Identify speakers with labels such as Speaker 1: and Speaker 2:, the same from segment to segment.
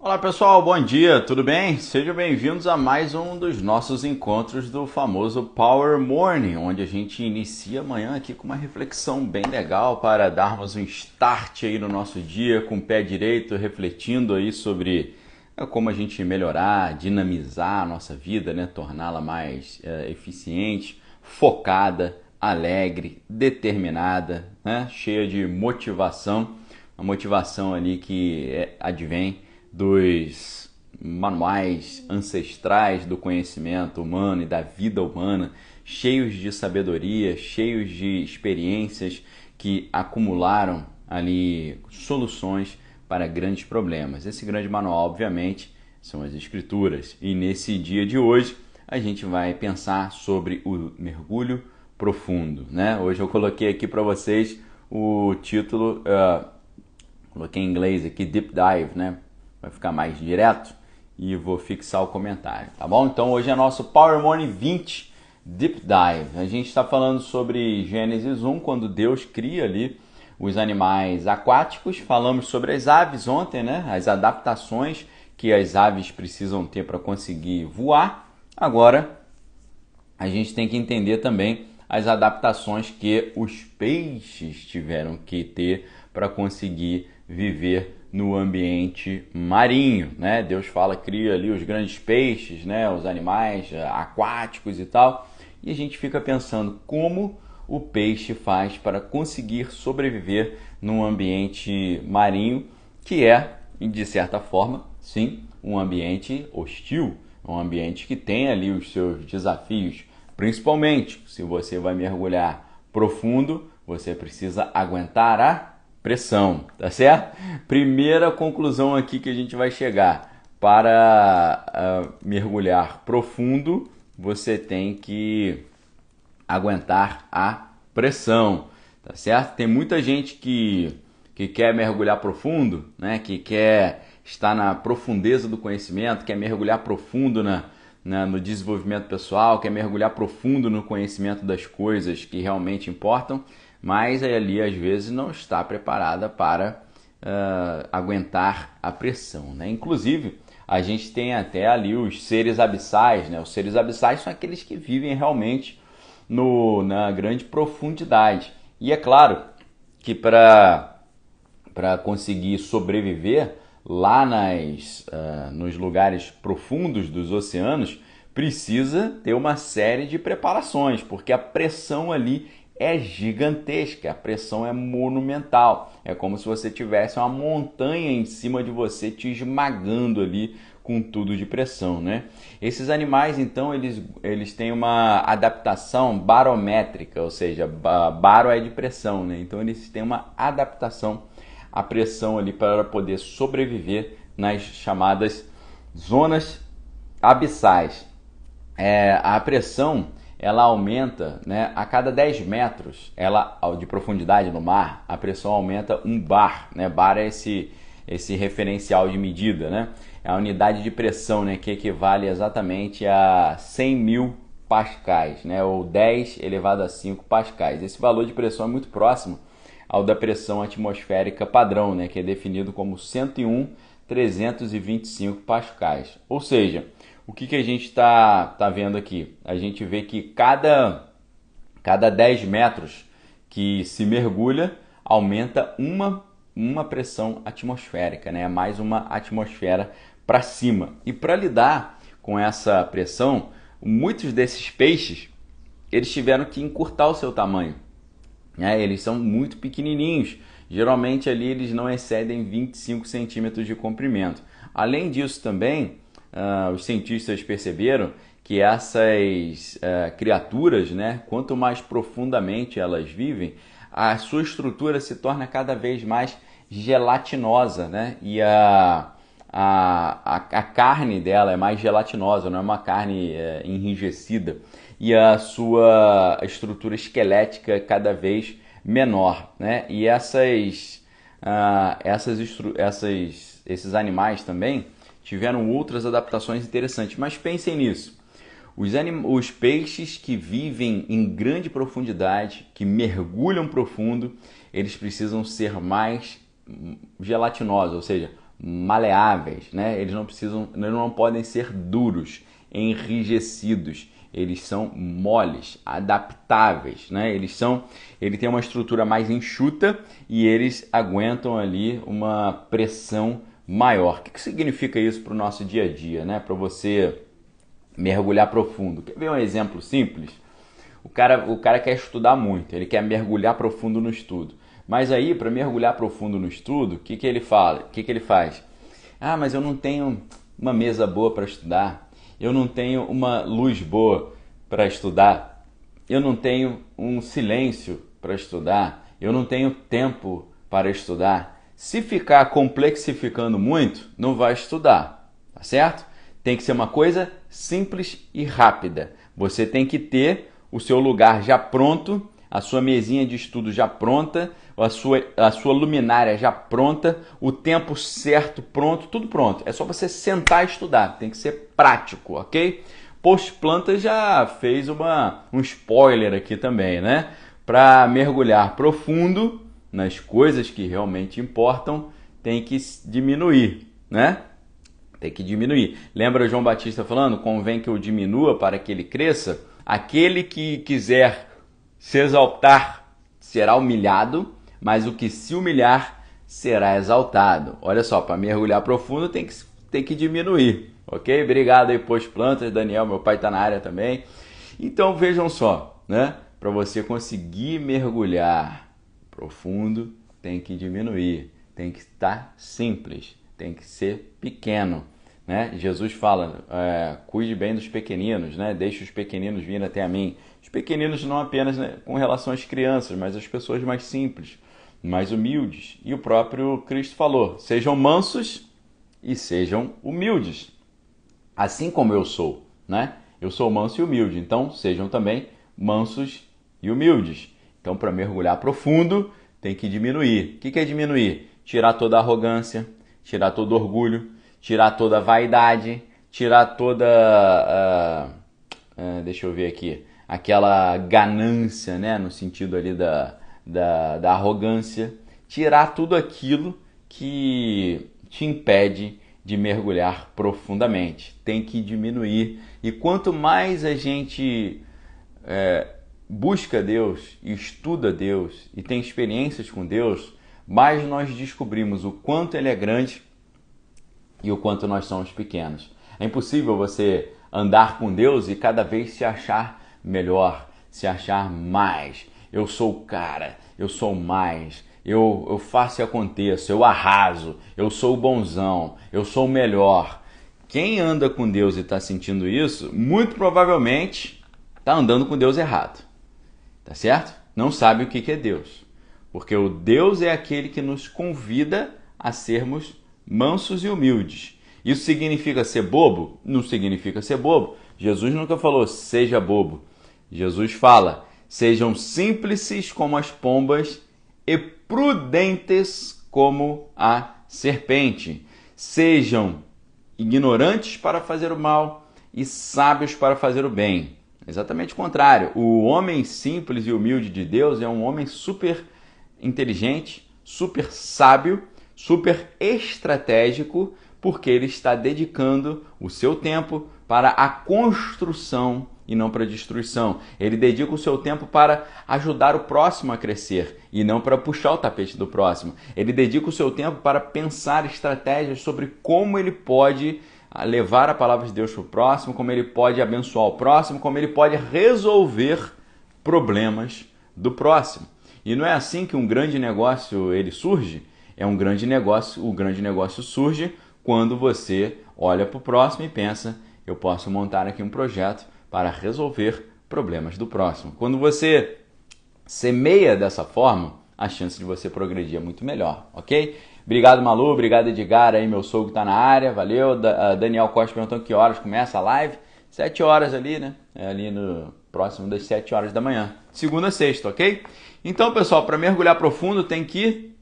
Speaker 1: Olá pessoal, bom dia, tudo bem? Sejam bem-vindos a mais um dos nossos encontros do famoso Power Morning, onde a gente inicia amanhã aqui com uma reflexão bem legal para darmos um start aí no nosso dia com o pé direito, refletindo aí sobre como a gente melhorar, dinamizar a nossa vida, né? Torná-la mais eficiente, focada, alegre, determinada, né? Cheia de motivação, uma motivação ali que advém dos manuais ancestrais do conhecimento humano e da vida humana, cheios de sabedoria, cheios de experiências que acumularam ali soluções para grandes problemas. Esse grande manual, obviamente, são as escrituras. E nesse dia de hoje, a gente vai pensar sobre o mergulho profundo, né? Hoje eu coloquei aqui para vocês o título, coloquei em inglês aqui, Deep Dive, né? Vai ficar mais direto e vou fixar o comentário, tá bom? Então hoje é nosso Power Morning 20 Deep Dive. A gente está falando sobre Gênesis 1, quando Deus cria ali os animais aquáticos. Falamos sobre as aves ontem, né? As adaptações que as aves precisam ter para conseguir voar. Agora a gente tem que entender também as adaptações que os peixes tiveram que ter para conseguir viver no ambiente marinho, né? Deus fala, cria ali os grandes peixes, né? Os animais aquáticos e tal. E a gente fica pensando como o peixe faz para conseguir sobreviver num ambiente marinho que é, de certa forma, sim, um ambiente hostil, um ambiente que tem ali os seus desafios. Principalmente, se você vai mergulhar profundo, você precisa aguentar a pressão, tá certo? Primeira conclusão aqui que a gente vai chegar. Para mergulhar profundo, você tem que aguentar a pressão, tá certo? Tem muita gente que quer mergulhar profundo, né? Que quer estar na profundeza do conhecimento, quer mergulhar profundo no desenvolvimento pessoal, quer mergulhar profundo no conhecimento das coisas que realmente importam, mas ali às vezes não está preparada para aguentar a pressão, né? Inclusive, a gente tem até ali os seres abissais, né? Os seres abissais são aqueles que vivem realmente na grande profundidade. E é claro que para conseguir sobreviver lá nos lugares profundos dos oceanos, precisa ter uma série de preparações, porque a pressão ali é gigantesca, a pressão é monumental. É como se você tivesse uma montanha em cima de você te esmagando ali com tudo de pressão, né? Esses animais, então, eles têm uma adaptação barométrica, ou seja, baro é de pressão, né? Então eles têm uma adaptação à pressão ali para poder sobreviver nas chamadas zonas abissais. A pressão ela aumenta, né, a cada 10 metros de profundidade no mar, a pressão aumenta 1 bar, né? Bar é esse referencial de medida, né? É a unidade de pressão, né, que equivale exatamente a 100 mil pascais, né, ou 10 elevado a 5 pascais. Esse valor de pressão é muito próximo ao da pressão atmosférica padrão, né, que é definido como 101.325 pascais. Ou seja, o que a gente está vendo aqui? A gente vê que cada 10 metros que se mergulha, aumenta uma pressão atmosférica, né? Mais uma atmosfera para cima. E para lidar com essa pressão, muitos desses peixes eles tiveram que encurtar o seu tamanho, né? Eles são muito pequenininhos. Geralmente ali eles não excedem 25 centímetros de comprimento. Além disso também, os cientistas perceberam que essas criaturas, né, quanto mais profundamente elas vivem, a sua estrutura se torna cada vez mais gelatinosa, né? E a carne dela é mais gelatinosa, não é uma carne enrijecida. E a sua estrutura esquelética é cada vez menor, né? E esses animais também tiveram outras adaptações interessantes, mas pensem nisso. Os peixes que vivem em grande profundidade, que mergulham profundo, eles precisam ser mais gelatinosos, ou seja, maleáveis, né? Eles não podem ser duros, enrijecidos. Eles são moles, adaptáveis, né? Ele tem uma estrutura mais enxuta e eles aguentam ali uma pressão maior. O que significa isso para o nosso dia a dia, né? Para você mergulhar profundo. Quer ver um exemplo simples? O cara quer estudar muito, ele quer mergulhar profundo no estudo. Mas aí, para mergulhar profundo no estudo, o que ele fala? O que ele faz? Ah, mas eu não tenho uma mesa boa para estudar. Eu não tenho uma luz boa para estudar. Eu não tenho um silêncio para estudar. Eu não tenho tempo para estudar. Se ficar complexificando muito, não vai estudar, tá certo? Tem que ser uma coisa simples e rápida. Você tem que ter o seu lugar já pronto, a sua mesinha de estudo já pronta, a sua luminária já pronta, o tempo certo pronto, tudo pronto. É só você sentar e estudar, tem que ser prático, ok? Post Planta já fez um spoiler aqui também, né? Para mergulhar profundo nas coisas que realmente importam, tem que diminuir, né? Tem que diminuir. Lembra João Batista falando? Convém que eu diminua para que ele cresça. Aquele que quiser se exaltar será humilhado, mas o que se humilhar será exaltado. Olha só, para mergulhar profundo tem que diminuir, ok? Obrigado aí, Post Plantas, Daniel, meu pai está na área também. Então vejam só, né? Para você conseguir mergulhar profundo, tem que diminuir, tem que estar simples, tem que ser pequeno. Né? Jesus fala, cuide bem dos pequeninos, né? Deixe os pequeninos virem até a mim. Os pequeninos não apenas, né, com relação às crianças, mas as pessoas mais simples, mais humildes. E o próprio Cristo falou, sejam mansos e sejam humildes, assim como eu sou, né? Eu sou manso e humilde, então sejam também mansos e humildes. Então, para mergulhar profundo, tem que diminuir. O que é diminuir? Tirar toda a arrogância, tirar todo o orgulho, tirar toda a vaidade, tirar toda deixa eu ver aqui, aquela ganância, né, no sentido ali da arrogância, tirar tudo aquilo que te impede de mergulhar profundamente. Tem que diminuir. E quanto mais a gente busca Deus, estuda Deus e tem experiências com Deus, mais nós descobrimos o quanto Ele é grande e o quanto nós somos pequenos. É impossível você andar com Deus e cada vez se achar melhor, se achar mais. Eu sou o cara, eu sou mais, eu faço e aconteço, eu arraso, eu sou o bonzão, eu sou o melhor. Quem anda com Deus e está sentindo isso, muito provavelmente está andando com Deus errado. Tá certo? Não sabe o que é Deus. Porque o Deus é aquele que nos convida a sermos mansos e humildes. Isso significa ser bobo? Não significa ser bobo. Jesus nunca falou, seja bobo. Jesus fala, sejam simples como as pombas e prudentes como a serpente. Sejam ignorantes para fazer o mal e sábios para fazer o bem. Exatamente o contrário. O homem simples e humilde de Deus é um homem super inteligente, super sábio, super estratégico, porque ele está dedicando o seu tempo para a construção e não para a destruição. Ele dedica o seu tempo para ajudar o próximo a crescer e não para puxar o tapete do próximo. Ele dedica o seu tempo para pensar estratégias sobre como ele pode levar a palavra de Deus para o próximo, como ele pode abençoar o próximo, como ele pode resolver problemas do próximo. E não é assim que um grande negócio ele surge? É um grande negócio, o grande negócio surge quando você olha para o próximo e pensa, eu posso montar aqui um projeto para resolver problemas do próximo. Quando você semeia dessa forma, a chance de você progredir é muito melhor, ok? Obrigado, Malu, obrigado, Edgar, aí meu sogro está na área, valeu. Daniel Costa perguntou que horas começa a live. 7 horas ali, né? Ali no próximo das 7 horas da manhã. Segunda a sexta, ok? Então, pessoal, para mergulhar profundo tem que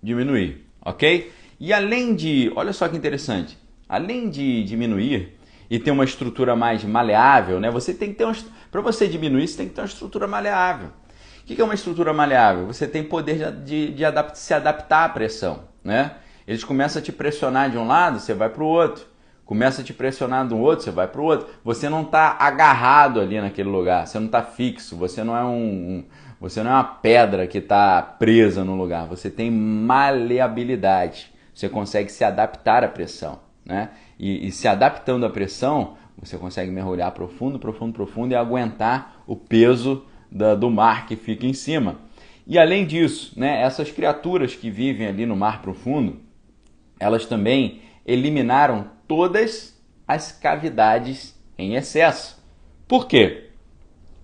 Speaker 1: diminuir, ok? E além de, olha só que interessante, além de diminuir e ter uma estrutura mais maleável, né? Você tem que ter para você diminuir, você tem que ter uma estrutura maleável. O que é uma estrutura maleável? Você tem poder de se adaptar à pressão, né? Eles começam a te pressionar de um lado, você vai para o outro. Começa a te pressionar do outro, você vai para o outro. Você não está agarrado ali naquele lugar, você não está fixo, você não é você não é uma pedra que está presa no lugar. Você tem maleabilidade, você consegue se adaptar à pressão, né? E se adaptando à pressão, você consegue mergulhar profundo, profundo, profundo e aguentar o peso do mar que fica em cima. E além disso, né, essas criaturas que vivem ali no mar profundo, elas também eliminaram todas as cavidades em excesso. Por quê?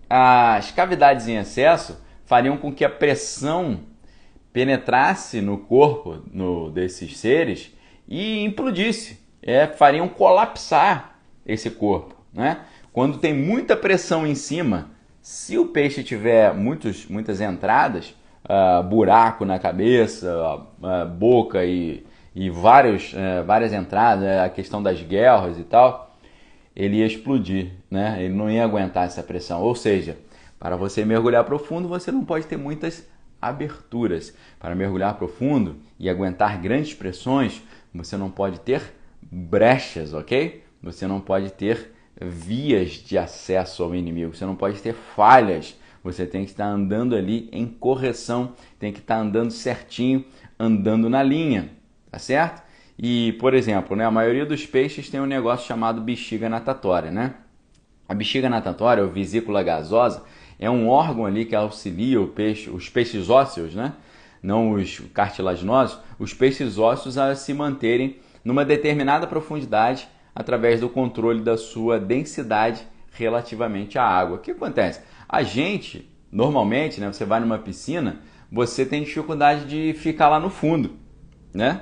Speaker 1: As cavidades em excesso fariam com que a pressão penetrasse no corpo desses seres e implodisse, fariam colapsar esse corpo, né? Quando tem muita pressão em cima, se o peixe tiver muitas entradas, buraco na cabeça, boca e várias entradas, a questão das guelras e tal, ele ia explodir, né? Ele não ia aguentar essa pressão. Ou seja, para você mergulhar profundo, você não pode ter muitas aberturas. Para mergulhar profundo e aguentar grandes pressões, você não pode ter brechas, ok? Você não pode ter vias de acesso ao inimigo, você não pode ter falhas. Você tem que estar andando ali em correção, tem que estar andando certinho, andando na linha, tá certo? E, por exemplo, né, a maioria dos peixes tem um negócio chamado bexiga natatória, né? A bexiga natatória, ou vesícula gasosa, é um órgão ali que auxilia os peixes ósseos, né? Não os cartilaginosos, os peixes ósseos a se manterem numa determinada profundidade através do controle da sua densidade relativamente à água. O que acontece? A gente, normalmente, né, você vai numa piscina, você tem dificuldade de ficar lá no fundo, né?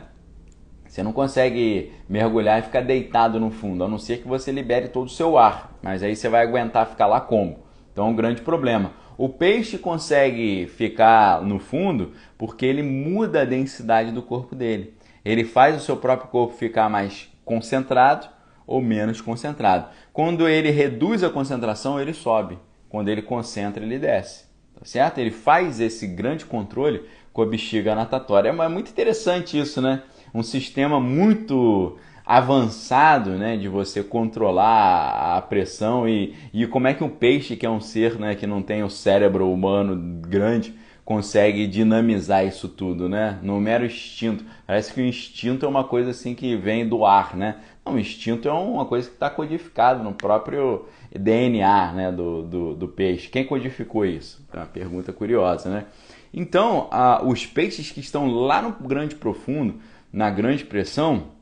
Speaker 1: Você não consegue mergulhar e ficar deitado no fundo, a não ser que você libere todo o seu ar. Mas aí você vai aguentar ficar lá como? Então é um grande problema. O peixe consegue ficar no fundo porque ele muda a densidade do corpo dele. Ele faz o seu próprio corpo ficar mais concentrado ou menos concentrado. Quando ele reduz a concentração, ele sobe. Quando ele concentra, ele desce. Tá certo? Ele faz esse grande controle com a bexiga natatória. É muito interessante isso, né? Um sistema muito avançado, né, de você controlar a pressão e como é que um peixe, que é um ser, né, que não tem o cérebro humano grande, consegue dinamizar isso tudo, né? No mero instinto. Parece que o instinto é uma coisa assim que vem do ar, né? Não, o instinto é uma coisa que está codificado no próprio DNA, né, do peixe. Quem codificou isso? É uma pergunta curiosa, né? Então, os peixes que estão lá no grande profundo, na grande pressão,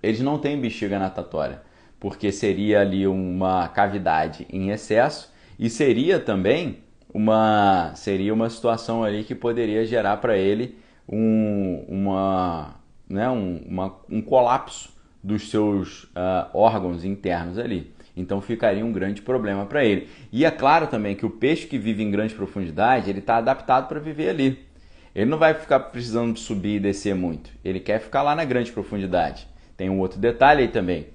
Speaker 1: eles não têm bexiga natatória, porque seria ali uma cavidade em excesso e seria também uma situação ali que poderia gerar para ele um colapso dos seus órgãos internos ali. Então ficaria um grande problema para ele. E é claro também que o peixe que vive em grande profundidade, ele está adaptado para viver ali. Ele não vai ficar precisando subir e descer muito. Ele quer ficar lá na grande profundidade. Tem um outro detalhe aí também.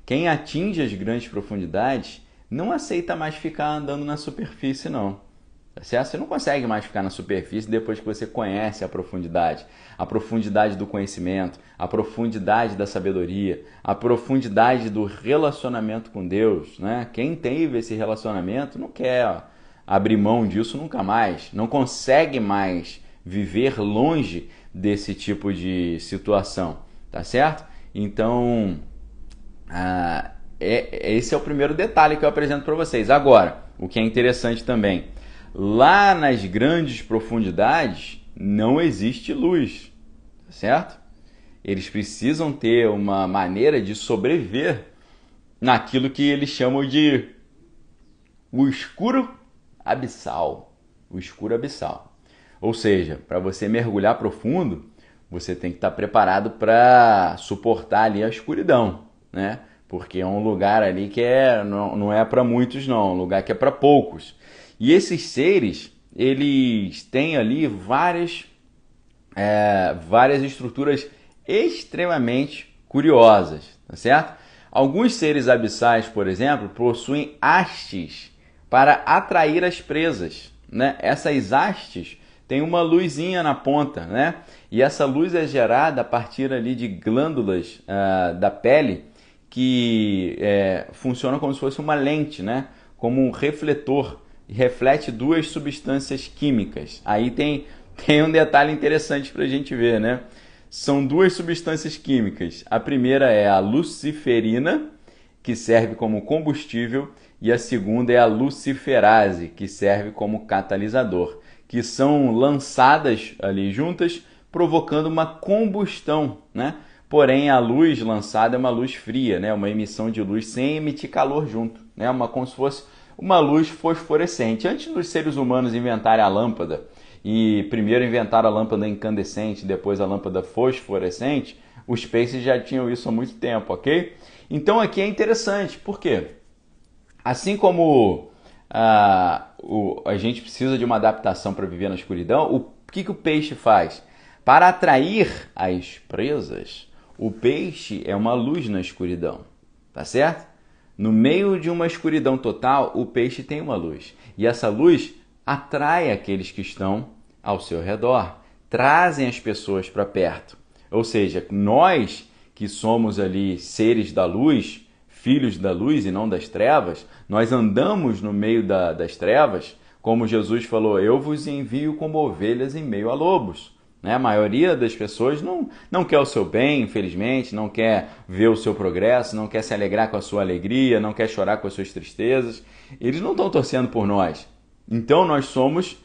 Speaker 1: Quem atinge as grandes profundidades não aceita mais ficar andando na superfície, não. Tá certo? Você não consegue mais ficar na superfície depois que você conhece a profundidade do conhecimento, a profundidade da sabedoria, a profundidade do relacionamento com Deus, né? Quem teve esse relacionamento não quer abrir mão disso nunca mais, não consegue mais viver longe desse tipo de situação, tá certo? Então, esse é o primeiro detalhe que eu apresento para vocês. Agora, o que é interessante também, lá nas grandes profundidades não existe luz, tá certo? Eles precisam ter uma maneira de sobreviver naquilo que eles chamam de o escuro abissal. O escuro abissal. Ou seja, para você mergulhar profundo, você tem que estar preparado para suportar ali a escuridão, né? Porque é um lugar ali que não é para muitos não, é um lugar que é para poucos. E esses seres, eles têm ali várias estruturas extremamente curiosas, tá certo? Alguns seres abissais, por exemplo, possuem hastes para atrair as presas, né? Essas hastes tem uma luzinha na ponta, né? E essa luz é gerada a partir ali de glândulas da pele que funciona como se fosse uma lente, né? Como um refletor, e reflete duas substâncias químicas. Aí tem um detalhe interessante para a gente ver, né? São duas substâncias químicas. A primeira é a luciferina, que serve como combustível, e a segunda é a luciferase, que serve como catalisador, que são lançadas ali juntas, provocando uma combustão, né? Porém, a luz lançada é uma luz fria, né? Uma emissão de luz sem emitir calor junto, né? Como se fosse uma luz fosforescente. Antes dos seres humanos inventarem a lâmpada, e primeiro inventaram a lâmpada incandescente, depois a lâmpada fosforescente, os peixes já tinham isso há muito tempo, ok? Então aqui é interessante, por quê? Assim como a gente precisa de uma adaptação para viver na escuridão, o que o peixe faz? Para atrair as presas, o peixe é uma luz na escuridão, tá certo? No meio de uma escuridão total, o peixe tem uma luz. E essa luz atrai aqueles que estão ao seu redor, trazem as pessoas para perto. Ou seja, nós que somos ali seres da luz, filhos da luz e não das trevas, nós andamos no meio das trevas, como Jesus falou, eu vos envio como ovelhas em meio a lobos. A maioria das pessoas não quer o seu bem, infelizmente, não quer ver o seu progresso, não quer se alegrar com a sua alegria, não quer chorar com as suas tristezas. Eles não estão torcendo por nós. Então nós somos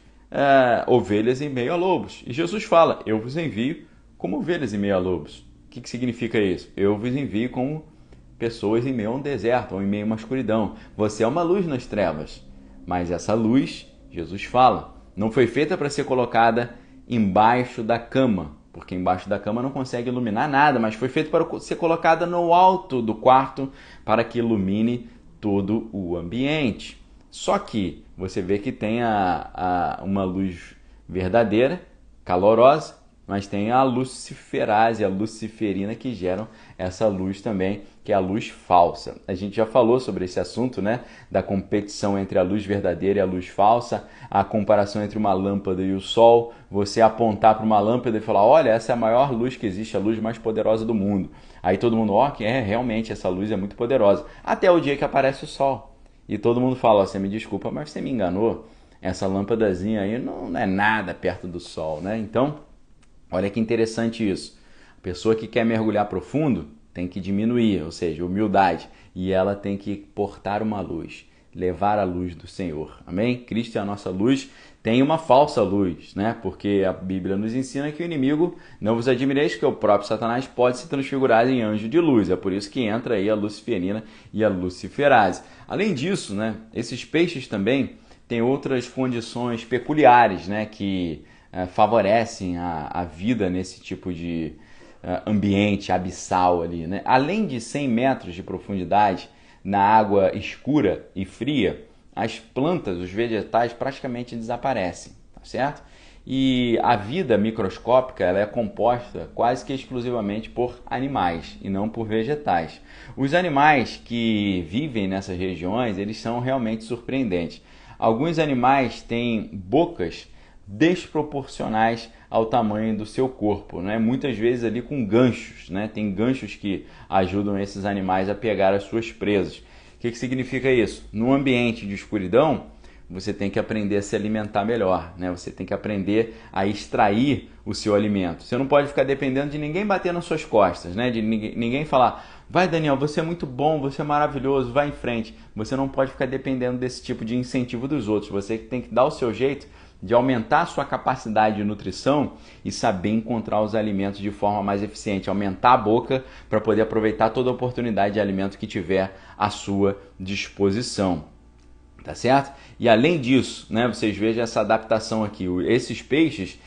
Speaker 1: ovelhas em meio a lobos. E Jesus fala, eu vos envio como ovelhas em meio a lobos. O que significa isso? Eu vos envio como pessoas em meio a um deserto ou em meio a uma escuridão. Você é uma luz nas trevas. Mas essa luz, Jesus fala, não foi feita para ser colocada embaixo da cama, porque embaixo da cama não consegue iluminar nada, mas foi feito para ser colocada no alto do quarto para que ilumine todo o ambiente. Só que você vê que tem uma luz verdadeira, calorosa, mas tem a luciferase, a luciferina que geram essa luz também, que é a luz falsa. A gente já falou sobre esse assunto, né? Da competição entre a luz verdadeira e a luz falsa, a comparação entre uma lâmpada e o sol, você apontar para uma lâmpada e falar, olha, essa é a maior luz que existe, a luz mais poderosa do mundo. Aí todo mundo, realmente, essa luz é muito poderosa. Até o dia que aparece o sol. E todo mundo fala, você me desculpa, mas você me enganou. Essa lâmpadazinha aí não é nada perto do sol, né? Então, olha que interessante isso. A pessoa que quer mergulhar profundo tem que diminuir, ou seja, humildade. E ela tem que portar uma luz, levar a luz do Senhor. Amém? Cristo é a nossa luz. Tem uma falsa luz, né? Porque a Bíblia nos ensina que o inimigo, não vos admireis, que o próprio Satanás pode se transfigurar em anjo de luz. É por isso que entra aí a luciferina e a luciferase. Além disso, né, esses peixes também têm outras condições peculiares, né, que favorecem a vida nesse tipo de ambiente abissal ali, né? Além de 100 metros de profundidade na água escura e fria, as plantas, os vegetais praticamente desaparecem, tá certo? E a vida microscópica ela é composta quase que exclusivamente por animais e não por vegetais. Os animais que vivem nessas regiões, eles são realmente surpreendentes. Alguns animais têm bocas desproporcionais ao tamanho do seu corpo, né? Muitas vezes ali com ganchos, né? Tem ganchos que ajudam esses animais a pegar as suas presas. O que significa isso? No ambiente de escuridão, você tem que aprender a se alimentar melhor, né? Você tem que aprender a extrair o seu alimento. Você não pode ficar dependendo de ninguém bater nas suas costas, né? De ninguém falar, vai Daniel, você é muito bom, você é maravilhoso, vai em frente. Você não pode ficar dependendo desse tipo de incentivo dos outros. Você tem que dar o seu jeito de aumentar a sua capacidade de nutrição e saber encontrar os alimentos de forma mais eficiente, aumentar a boca para poder aproveitar toda a oportunidade de alimento que tiver à sua disposição, tá certo? E além disso, né, vocês vejam essa adaptação aqui, esses peixes,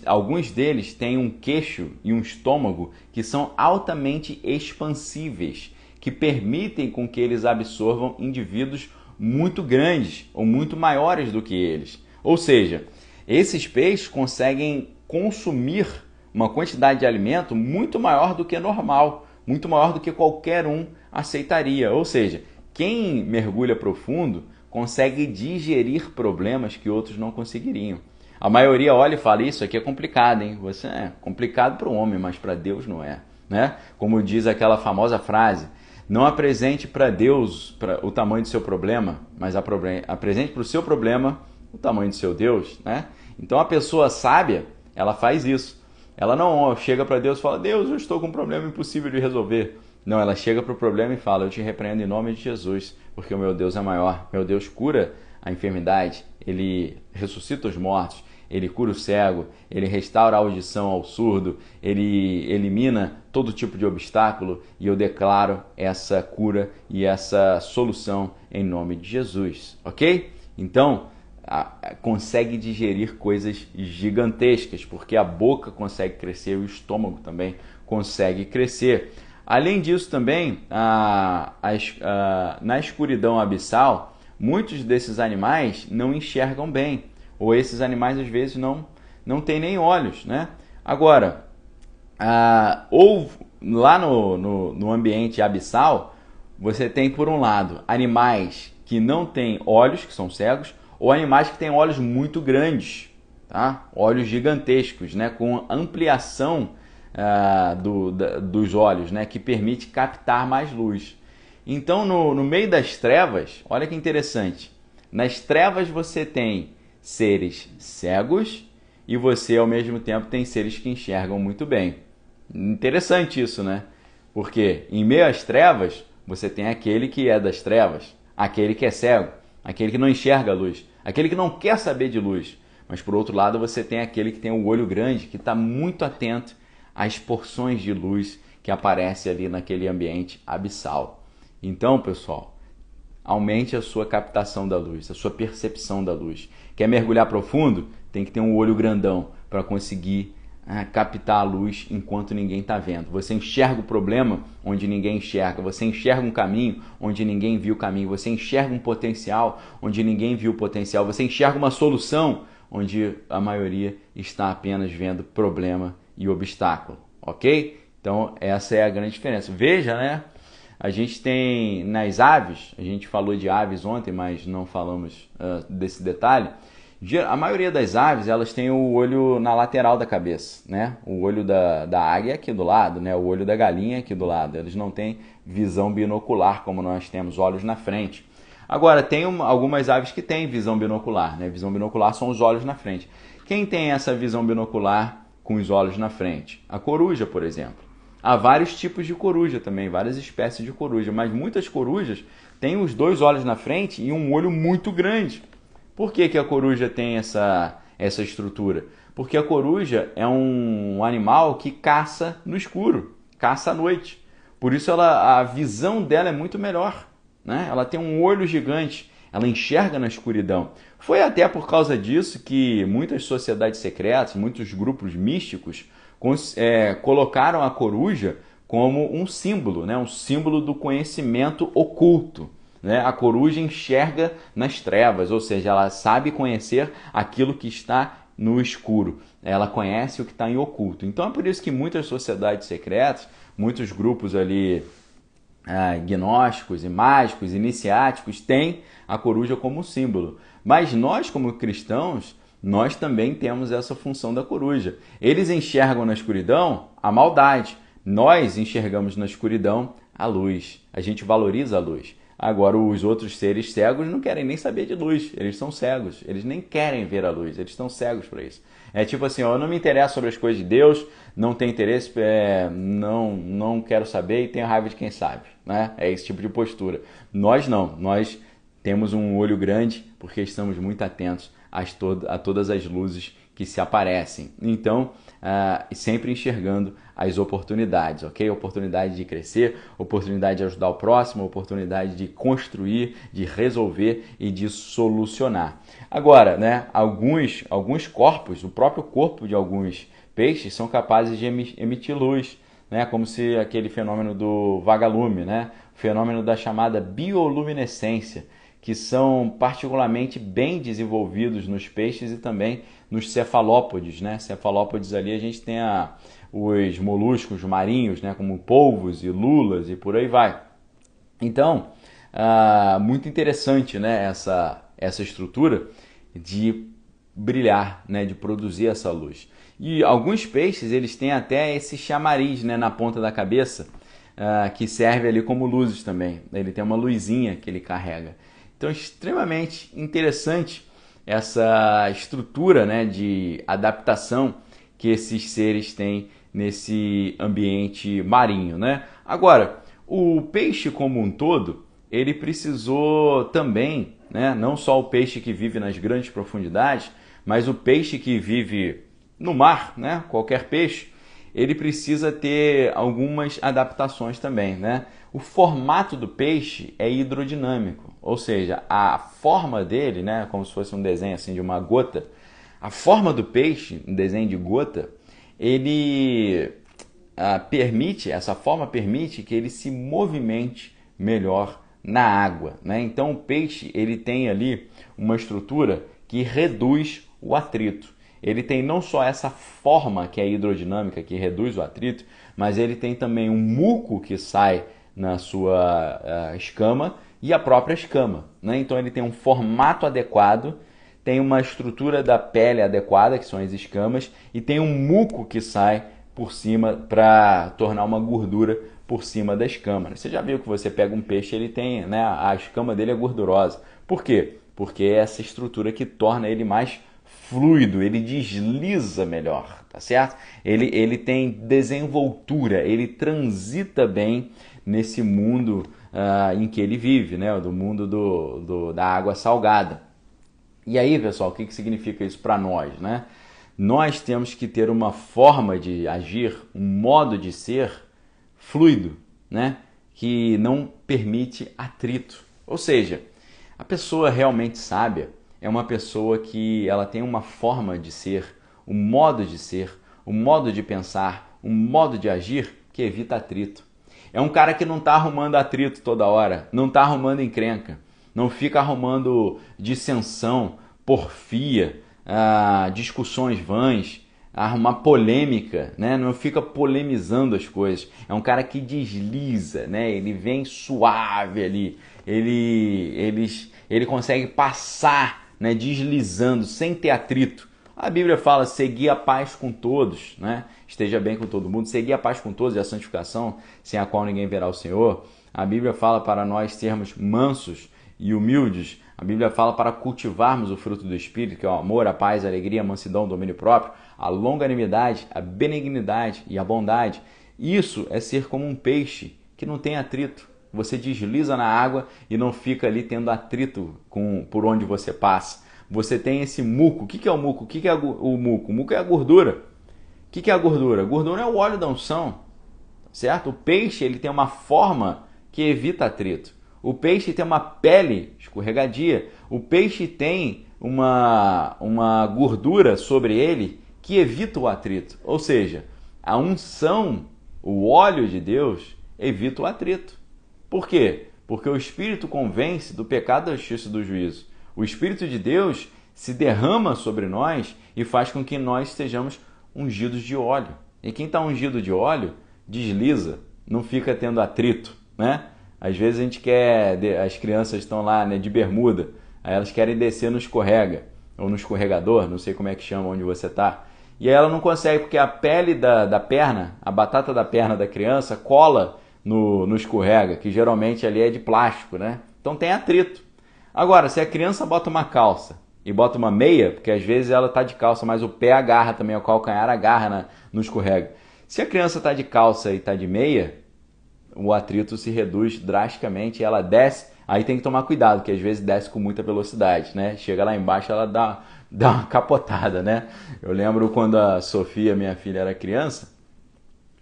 Speaker 1: alguns deles têm um queixo e um estômago que são altamente expansíveis, que permitem com que eles absorvam indivíduos muito grandes ou muito maiores do que eles. Ou seja, esses peixes conseguem consumir uma quantidade de alimento muito maior do que normal, muito maior do que qualquer um aceitaria. Ou seja, quem mergulha profundo consegue digerir problemas que outros não conseguiriam. A maioria olha e fala, isso aqui é complicado, hein? Você é complicado para o homem, mas para Deus não é, né? Como diz aquela famosa frase, não apresente para Deus o tamanho do seu problema, mas apresente para o seu problema o tamanho do seu Deus, né? Então a pessoa sábia, ela faz isso. Ela não chega para Deus e fala, Deus, eu estou com um problema impossível de resolver. Não, ela chega para o problema e fala, eu te repreendo em nome de Jesus, porque o meu Deus é maior. Meu Deus cura a enfermidade, ele ressuscita os mortos, ele cura o cego, ele restaura a audição ao surdo, ele elimina todo tipo de obstáculo e eu declaro essa cura e essa solução em nome de Jesus, ok? Então, consegue digerir coisas gigantescas, porque a boca consegue crescer, o estômago também consegue crescer. Além disso também, na escuridão abissal, muitos desses animais não enxergam bem, ou esses animais às vezes não têm nem olhos, né? Agora, ou lá no ambiente abissal, você tem por um lado animais que não têm olhos, que são cegos, ou animais que têm olhos muito grandes, tá? Olhos gigantescos, né? Com ampliação dos olhos, né? Que permite captar mais luz. Então, no meio das trevas, olha que interessante, nas trevas você tem seres cegos e você, ao mesmo tempo, tem seres que enxergam muito bem. Interessante isso, né? Porque em meio às trevas, você tem aquele que é das trevas, aquele que é cego, aquele que não enxerga a luz, aquele que não quer saber de luz. Mas, por outro lado, você tem aquele que tem o olho grande, que está muito atento às porções de luz que aparecem ali naquele ambiente abissal. Então, pessoal, aumente a sua captação da luz, a sua percepção da luz. Quer mergulhar profundo? Tem que ter um olho grandão para conseguir captar a luz enquanto ninguém está vendo. Você enxerga o problema onde ninguém enxerga. Você enxerga um caminho onde ninguém viu o caminho. Você enxerga um potencial onde ninguém viu o potencial. Você enxerga uma solução onde a maioria está apenas vendo problema e obstáculo. Ok? Então, essa é a grande diferença. Veja, né? A gente tem nas aves, a gente falou de aves ontem, mas não falamos desse detalhe. A maioria das aves, elas têm o olho na lateral da cabeça, né? O olho da águia aqui do lado, né? O olho da galinha aqui do lado. Eles não têm visão binocular, como nós temos, olhos na frente. Agora, tem algumas aves que têm visão binocular, né? Visão binocular são os olhos na frente. Quem tem essa visão binocular com os olhos na frente? A coruja, por exemplo. Há vários tipos de coruja também, várias espécies de coruja, mas muitas corujas têm os dois olhos na frente e um olho muito grande. Por que a coruja tem essa estrutura? Porque a coruja é um animal que caça no escuro, caça à noite. Por isso a visão dela é muito melhor, né? Ela tem um olho gigante, ela enxerga na escuridão. Foi até por causa disso que muitas sociedades secretas, muitos grupos místicos colocaram a coruja como um símbolo, né? Um símbolo do conhecimento oculto. Né? A coruja enxerga nas trevas, ou seja, ela sabe conhecer aquilo que está no escuro. Ela conhece o que está em oculto. Então é por isso que muitas sociedades secretas, muitos grupos ali gnósticos e mágicos, iniciáticos, têm a coruja como símbolo. Mas nós, como cristãos, nós também temos essa função da coruja. Eles enxergam na escuridão a maldade. Nós enxergamos na escuridão a luz. A gente valoriza a luz. Agora, os outros seres cegos não querem nem saber de luz. Eles são cegos. Eles nem querem ver a luz. Eles estão cegos para isso. É tipo assim, eu não me interesso sobre as coisas de Deus, não tenho interesse, não quero saber e tenho raiva de quem sabe. Né? É esse tipo de postura. Nós não. Nós temos um olho grande porque estamos muito atentos a todas as luzes que se aparecem. Então, sempre enxergando as oportunidades, ok? Oportunidade de crescer, oportunidade de ajudar o próximo, oportunidade de construir, de resolver e de solucionar. Agora, né, alguns corpos, o próprio corpo de alguns peixes são capazes de emitir luz, né, como se aquele fenômeno do vagalume, né, o fenômeno da chamada bioluminescência, que são particularmente bem desenvolvidos nos peixes e também nos cefalópodes, né? Cefalópodes ali a gente tem os moluscos marinhos, né? Como polvos e lulas e por aí vai. Então, muito interessante, né? Essa estrutura de brilhar, né, de produzir essa luz. E alguns peixes, eles têm até esse chamariz, né, na ponta da cabeça, que serve ali como luzes também. Ele tem uma luzinha que ele carrega. Então é extremamente interessante essa estrutura, né, de adaptação que esses seres têm nesse ambiente marinho, né? Agora, o peixe como um todo, ele precisou também, né, não só o peixe que vive nas grandes profundidades, mas o peixe que vive no mar, né, qualquer peixe, ele precisa ter algumas adaptações também, né? O formato do peixe é hidrodinâmico, ou seja, a forma dele, né, como se fosse um desenho assim de uma gota, a forma do peixe, um desenho de gota, ele essa forma permite que ele se movimente melhor na água, né? Então o peixe ele tem ali uma estrutura que reduz o atrito. Ele tem não só essa forma que é hidrodinâmica, que reduz o atrito, mas ele tem também um muco que sai na sua escama e a própria escama, né? Então ele tem um formato adequado, tem uma estrutura da pele adequada, que são as escamas, e tem um muco que sai por cima para tornar uma gordura por cima da escama. Você já viu que você pega um peixe, ele tem, né, a escama dele é gordurosa. Por quê? Porque é essa estrutura que torna ele mais fluido, ele desliza melhor, tá certo? Ele tem desenvoltura, ele transita bem nesse mundo em que ele vive, né? Do mundo da água salgada. E aí, pessoal, o que significa isso para nós, né? Nós temos que ter uma forma de agir, um modo de ser fluido, né? Que não permite atrito. Ou seja, a pessoa realmente sábia é uma pessoa que ela tem uma forma de ser, um modo de ser, um modo de pensar, um modo de agir que evita atrito. É um cara que não está arrumando atrito toda hora, não está arrumando encrenca, não fica arrumando dissensão, porfia, discussões vãs, arrumar polêmica, né? Não fica polemizando as coisas. É um cara que desliza, né? Ele vem suave ali, ele consegue passar, né? Deslizando, sem ter atrito. A Bíblia fala, segui a paz com todos, né? Esteja bem com todo mundo, segui a paz com todos e a santificação, sem a qual ninguém verá o Senhor. A Bíblia fala para nós sermos mansos e humildes. A Bíblia fala para cultivarmos o fruto do Espírito, que é o amor, a paz, a alegria, a mansidão, o domínio próprio, a longanimidade, a benignidade e a bondade. Isso é ser como um peixe que não tem atrito. Você desliza na água e não fica ali tendo atrito por onde você passa. Você tem esse muco. O que é o muco? O que é o muco? O muco é a gordura. O que é a gordura? A gordura é o óleo da unção, certo? O peixe ele tem uma forma que evita atrito. O peixe tem uma pele escorregadia. O peixe tem uma gordura sobre ele que evita o atrito. Ou seja, a unção, o óleo de Deus, evita o atrito. Por quê? Porque o Espírito convence do pecado, da justiça e do juízo. O Espírito de Deus se derrama sobre nós e faz com que nós estejamos ungidos de óleo. E quem está ungido de óleo, desliza, não fica tendo atrito, né? Às vezes a gente quer, as crianças estão lá, né, de bermuda, aí elas querem descer no escorrega, ou no escorregador, não sei como é que chama onde você está, e aí ela não consegue porque a pele da perna, a batata da perna da criança cola no escorrega, que geralmente ali é de plástico, né? Então tem atrito. Agora, se a criança bota uma calça e bota uma meia, porque às vezes ela está de calça, mas o pé agarra também, o calcanhar agarra no escorrega. Se a criança está de calça e está de meia, o atrito se reduz drasticamente, ela desce, aí tem que tomar cuidado, que às vezes desce com muita velocidade, né? Chega lá embaixo, ela dá uma capotada, né? Eu lembro quando a Sofia, minha filha, era criança,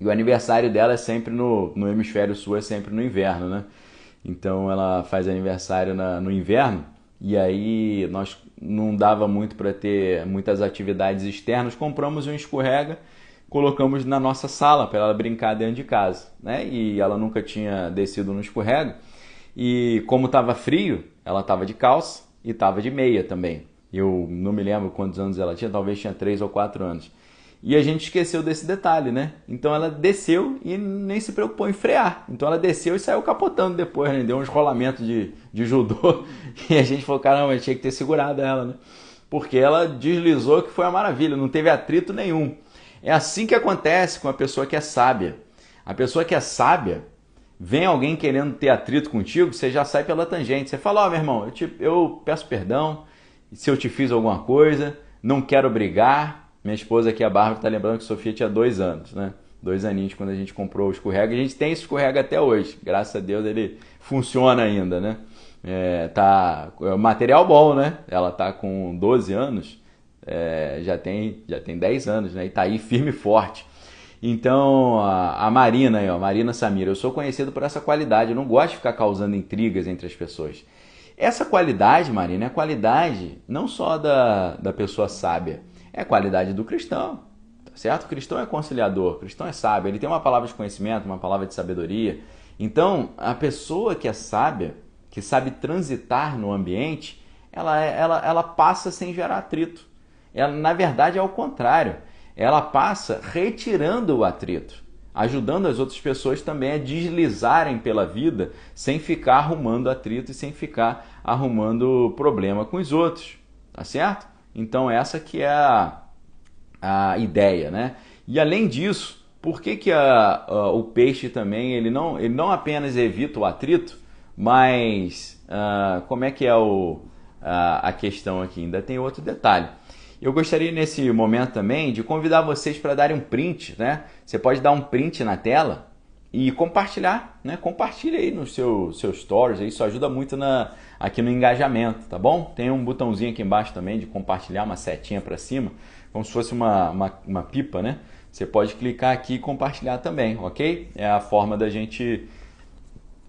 Speaker 1: e o aniversário dela é sempre no hemisfério sul, é sempre no inverno, né? Então ela faz aniversário no inverno, e aí nós não dava muito para ter muitas atividades externas, compramos um escorrega, colocamos na nossa sala para ela brincar dentro de casa, né? E ela nunca tinha descido no escorrega. E como estava frio, ela estava de calça e estava de meia também. Eu não me lembro quantos anos ela tinha, talvez tinha 3 ou 4 anos. E a gente esqueceu desse detalhe, né? Então ela desceu e nem se preocupou em frear. Então ela desceu e saiu capotando depois, né? Deu uns rolamentos de judô. E a gente falou, caramba, a gente tinha que ter segurado ela, né? porque ela deslizou que foi uma maravilha, não teve atrito nenhum. É assim que acontece com a pessoa que é sábia. A pessoa que é sábia, vem alguém querendo ter atrito contigo, você já sai pela tangente. Você fala, ó, meu irmão, eu peço perdão se eu te fiz alguma coisa, não quero brigar. Minha esposa aqui, a Bárbara, está lembrando que a Sofia tinha 2 anos, né? 2 aninhos quando a gente comprou o escorrega. A gente tem esse escorrega até hoje. Graças a Deus ele funciona ainda, né? Tá material bom, né? Ela tá com 12 anos, já tem 10 anos, né? E tá aí firme e forte. Então, a Marina aí, ó, Marina Samira, eu sou conhecido por essa qualidade. Eu não gosto de ficar causando intrigas entre as pessoas. Essa qualidade, Marina, é a qualidade não só da pessoa sábia, é a qualidade do cristão, tá certo? O cristão é conciliador, o cristão é sábio, ele tem uma palavra de conhecimento, uma palavra de sabedoria. Então, a pessoa que é sábia, que sabe transitar no ambiente, ela passa sem gerar atrito. Ela, na verdade, é ao contrário. Ela passa retirando o atrito, ajudando as outras pessoas também a deslizarem pela vida sem ficar arrumando atrito e sem ficar arrumando problema com os outros, tá certo? Então essa que é a ideia, né? E além disso, por que o peixe também ele não apenas evita o atrito, mas como é que é a questão aqui? Ainda tem outro detalhe. Eu gostaria nesse momento também de convidar vocês para darem um print, né? Você pode dar um print na tela e compartilhar, né? Compartilha aí nos seus stories, isso ajuda muito aqui no engajamento, tá bom? Tem um botãozinho aqui embaixo também de compartilhar, uma setinha para cima, como se fosse uma pipa, né? Você pode clicar aqui e compartilhar também, ok? É a forma da gente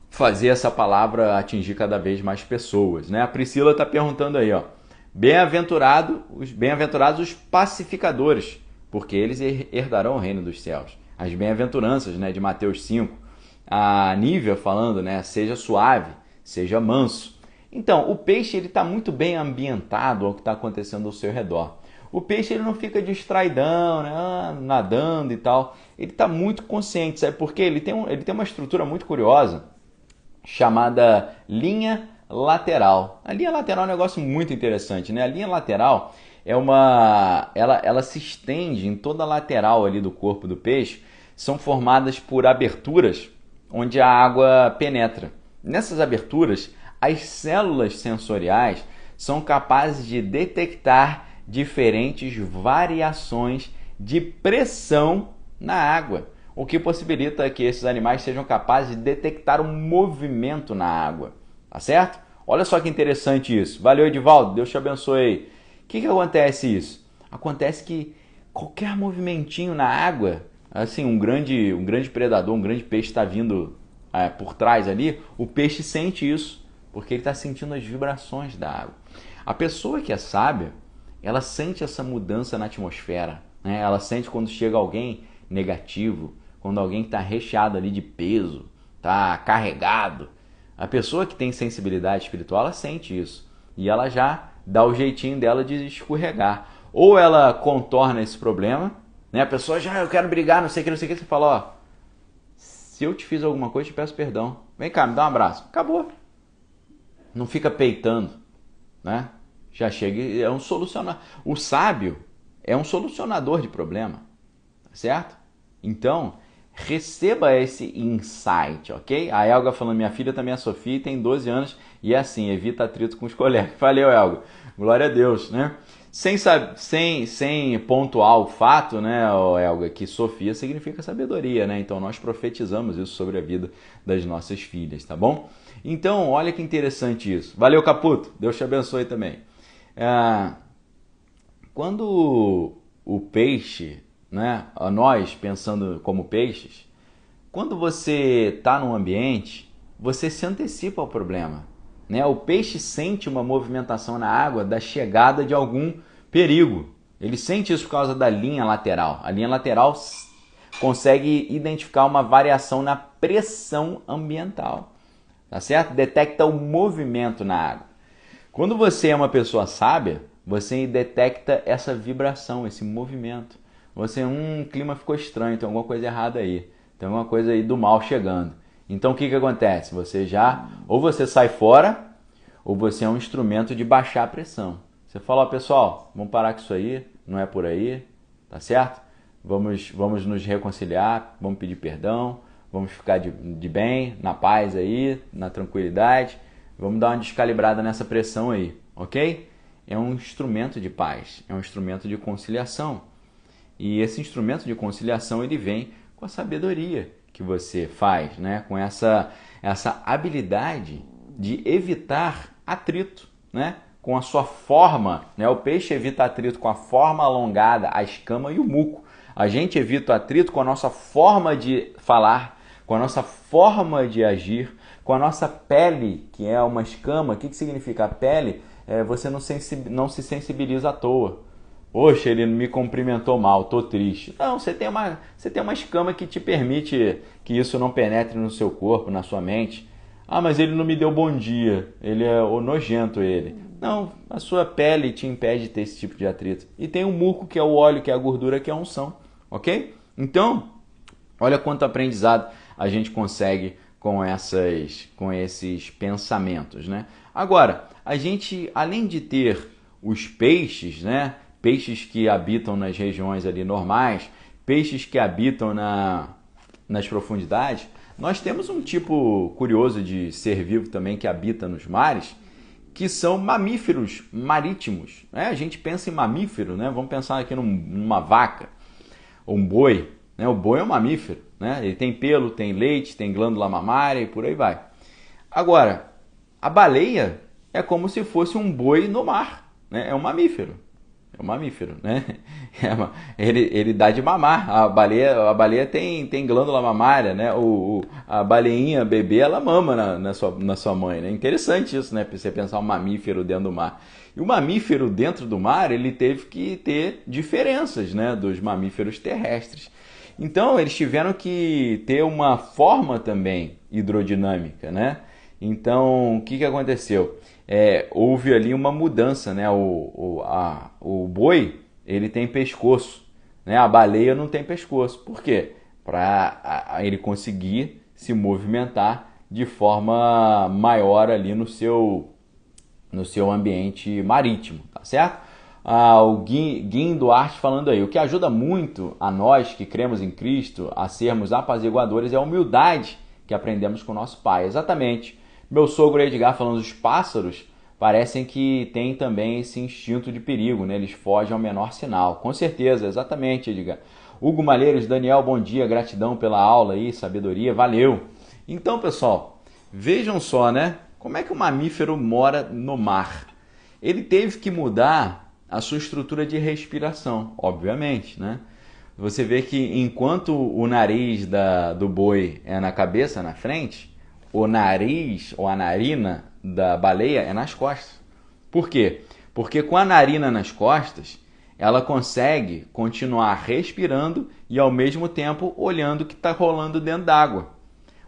Speaker 1: fazer essa palavra atingir cada vez mais pessoas, né? A Priscila está perguntando aí, ó. Bem-aventurados os pacificadores, porque eles herdarão o reino dos céus. As bem-aventuranças, né, de Mateus 5. A Nívia falando, né, seja suave, seja manso. Então, o peixe ele está muito bem ambientado ao que está acontecendo ao seu redor. O peixe ele não fica distraidão, né, nadando e tal. Ele está muito consciente, sabe por quê? Ele tem uma estrutura muito curiosa chamada linha lateral. A linha lateral é um negócio muito interessante, né? A linha lateral ela se estende em toda a lateral ali do corpo do peixe, são formadas por aberturas onde a água penetra. Nessas aberturas, as células sensoriais são capazes de detectar diferentes variações de pressão na água, o que possibilita que esses animais sejam capazes de detectar um movimento na água. Tá certo? Olha só que interessante isso. Valeu, Edivaldo. Deus te abençoe aí. O que acontece isso? Acontece que qualquer movimentinho na água, assim, um grande predador, um grande peixe está vindo por trás ali, o peixe sente isso, porque ele está sentindo as vibrações da água. A pessoa que é sábia, ela sente essa mudança na atmosfera, né? Ela sente quando chega alguém negativo, quando alguém está recheado ali de peso, está carregado. A pessoa que tem sensibilidade espiritual, ela sente isso. E ela já dá o jeitinho dela de escorregar. Ou ela contorna esse problema, né? A pessoa já, eu quero brigar, não sei o que, você fala, ó, se eu te fiz alguma coisa, eu te peço perdão. Vem cá, me dá um abraço. Acabou. Não fica peitando, né? Já chega, é um solucionador. O sábio é um solucionador de problema, certo? Então, receba esse insight, ok? A Elga falando, minha filha também é Sofia e tem 12 anos e é assim, evita atrito com os colegas. Valeu, Elga. Glória a Deus, né? Sem pontuar o fato, né, Elga, que Sofia significa sabedoria, né? Então nós profetizamos isso sobre a vida das nossas filhas, tá bom? Então, olha que interessante isso. Valeu, Caputo. Deus te abençoe também. Quando o peixe, né, nós pensando como peixes, quando você está num ambiente, você se antecipa ao problema, né? O peixe sente uma movimentação na água da chegada de algum perigo. Ele sente isso por causa da linha lateral. A linha lateral consegue identificar uma variação na pressão ambiental, tá certo? Detecta o movimento na água. Quando você é uma pessoa sábia, você detecta essa vibração, esse movimento. Você, o clima ficou estranho, tem alguma coisa errada aí. Tem alguma coisa aí do mal chegando. Então o que acontece? Você ou você sai fora, ou você é um instrumento de baixar a pressão. Você fala, ó, pessoal, vamos parar com isso aí, não é por aí, tá certo? Vamos nos reconciliar, vamos pedir perdão, vamos ficar de bem, na paz aí, na tranquilidade, vamos dar uma descalibrada nessa pressão aí, ok? É um instrumento de paz, é um instrumento de conciliação. E esse instrumento de conciliação, ele vem com a sabedoria que você faz, né? Com essa habilidade de evitar atrito, né? Com a sua forma, né? O peixe evita atrito com a forma alongada, a escama e o muco. A gente evita o atrito com a nossa forma de falar, com a nossa forma de agir, com a nossa pele, que é uma escama. O que significa a pele? Você não se sensibiliza à toa. Poxa, ele me cumprimentou mal, tô triste. Não, você tem uma escama que te permite que isso não penetre no seu corpo, na sua mente. Ah, mas ele não me deu bom dia, ele é nojento ele. Não, a sua pele te impede de ter esse tipo de atrito. E tem o muco, que é o óleo, que é a gordura, que é a unção, ok? Então, olha quanto aprendizado a gente consegue com esses pensamentos, né? Agora, a gente, além de ter os peixes, né? Peixes que habitam nas regiões ali normais, peixes que habitam nas profundidades, nós temos um tipo curioso de ser vivo também que habita nos mares, que são mamíferos marítimos, né? A gente pensa em mamífero, né? Vamos pensar aqui numa vaca ou um boi, né? O boi é um mamífero, né? Ele tem pelo, tem leite, tem glândula mamária e por aí vai. Agora, a baleia é como se fosse um boi no mar, né? É um mamífero. É um mamífero, né? Ele dá de mamar. A baleia tem glândula mamária, né? A baleinha bebê, ela mama na sua mãe, né? Interessante isso, né? Pra você pensar um mamífero dentro do mar. E o mamífero dentro do mar, ele teve que ter diferenças, né? Dos mamíferos terrestres. Então, eles tiveram que ter uma forma também hidrodinâmica, né? Então, o que aconteceu? Houve ali uma mudança, né? O boi, ele tem pescoço, né? A baleia não tem pescoço. Por quê? Para ele conseguir se movimentar de forma maior ali no seu ambiente marítimo, tá certo? O Guim Duarte falando aí, o que ajuda muito a nós que cremos em Cristo a sermos apaziguadores é a humildade que aprendemos com o nosso Pai. Exatamente. Meu sogro Edgar falando, os pássaros parecem que têm também esse instinto de perigo, né? Eles fogem ao menor sinal. Com certeza, exatamente, Edgar. Hugo Malheiros, Daniel, bom dia, gratidão pela aula aí, sabedoria, valeu. Então, pessoal, vejam só, né? Como é que o mamífero mora no mar? Ele teve que mudar a sua estrutura de respiração, obviamente, né? Você vê que enquanto o nariz do boi é na cabeça, na frente, o nariz ou a narina da baleia é nas costas. Por quê? Porque com a narina nas costas, ela consegue continuar respirando e ao mesmo tempo olhando o que está rolando dentro d'água.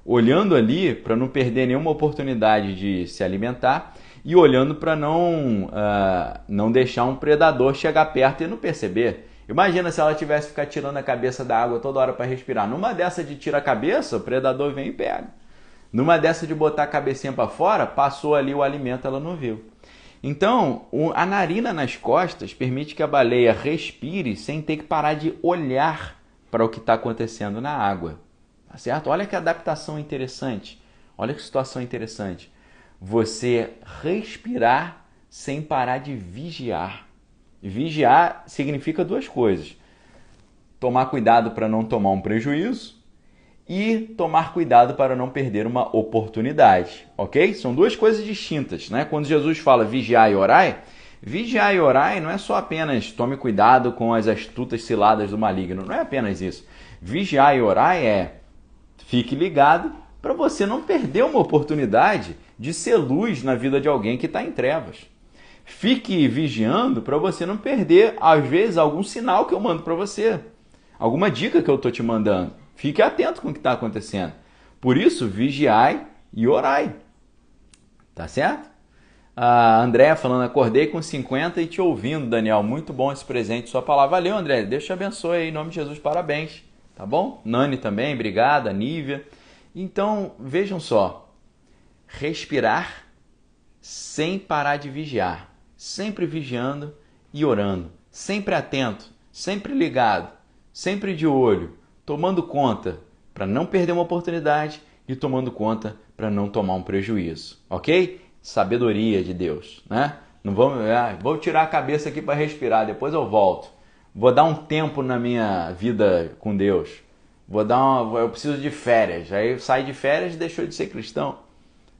Speaker 1: Olhando ali para não perder nenhuma oportunidade de se alimentar e olhando para não deixar um predador chegar perto e não perceber. Imagina se ela tivesse que ficar tirando a cabeça da água toda hora para respirar. Numa dessa de tirar a cabeça, o predador vem e pega. Numa dessa de botar a cabecinha para fora, passou ali o alimento, ela não viu. Então, a narina nas costas permite que a baleia respire sem ter que parar de olhar para o que está acontecendo na água. Tá certo? Olha que adaptação interessante. Olha que situação interessante. Você respirar sem parar de vigiar. Vigiar significa duas coisas. Tomar cuidado para não tomar um prejuízo e tomar cuidado para não perder uma oportunidade, ok? São duas coisas distintas, né? Quando Jesus fala vigiar e orai não é só apenas tome cuidado com as astutas ciladas do maligno, não é apenas isso. Vigiar e orai fique ligado para você não perder uma oportunidade de ser luz na vida de alguém que está em trevas. Fique vigiando para você não perder, às vezes, algum sinal que eu mando para você, alguma dica que eu estou te mandando. Fique atento com o que está acontecendo. Por isso, vigiai e orai. Tá certo? A Andréa falando, acordei com 50 e te ouvindo, Daniel. Muito bom esse presente, sua palavra. Valeu, André. Deus te abençoe aí, em nome de Jesus, parabéns. Tá bom? Nani também, obrigada. Nívia. Então, vejam só. Respirar sem parar de vigiar. sempre vigiando e orando, sempre atento, sempre ligado, sempre de olho, tomando conta para não perder uma oportunidade e tomando conta para não tomar um prejuízo, ok? Sabedoria de Deus, né? Não vou tirar a cabeça aqui para respirar, depois eu volto. Vou dar um tempo na minha vida com Deus. Eu preciso de férias. Aí eu saio de férias e deixou de ser cristão.